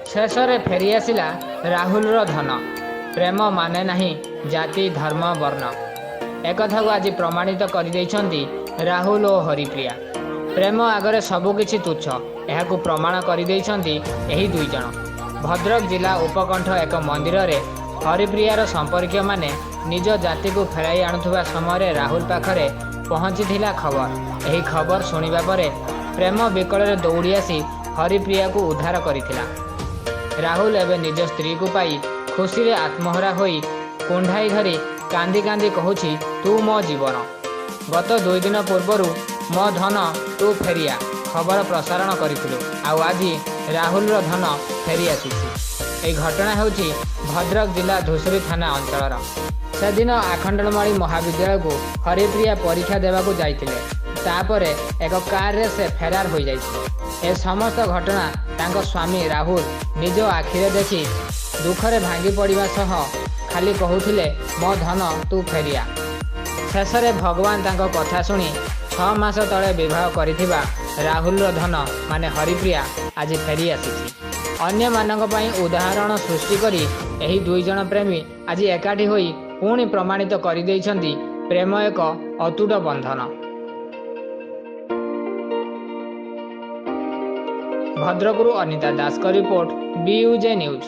शेषरे फेरी आसिला राहुल धन। प्रेम माने नहीं जाति धर्म वर्ण। एक कथा को आज प्रमाणित कर राहुल और हरिप्रिया। प्रेम आगरे सबकिछि तुच्छ यह प्रमाण कर दुई जन। भद्रक जिला उपकंठ एक मंदिर रे हरिप्रियार संपर्कीय माने निज जाति को फेराई आणुवा समय राहुल पाखरे पहुंची खबर। यही खबर शुणा पर प्रेम विकल दौड़ी आसी हरिप्रिया को उद्धार करथिला। राहुल एवं निज स्त्री को पाई खुशी रे आत्महरा होई कुंडाई धरी कांदी कांदी कहूछि तू मो जीवन। गत 2 दिन पूर्वर मो धन तू फेरिया खबर प्रसारण करिथिलु आउ आज राहुल धन फेरी आसीछि। एही घटना हेउछि भद्रक जिला धुसरी थाना अंचल। से दिन आखंडलमाली महाविद्यालय को हरिप्रिया परीक्षा देवाकू जाइथिले। तापरे एक कार रे से फेरार हो जाइथिले। ए समस्त घटना तांको स्वामी राहुल निज आखिरे देखि दुखरे भांगी पड़िबा सह खाली कहूथिले मो धन तू फेरिया। शेषरे भगवान तांको कथा सुनी 6 मास तले विवाह करिथिबा राहुल धन माने हरिप्रिया आज फेरी आसीछि। अन्य मानक पई उदाहरण सृष्टि करी एही 2 जन प्रेमी आज एकाठी होई पुणी प्रमाणित कर दैछन्ति प्रेम एक अतुट बंधन। भद्रकरू अनिता दास का रिपोर्ट BUJ न्यूज।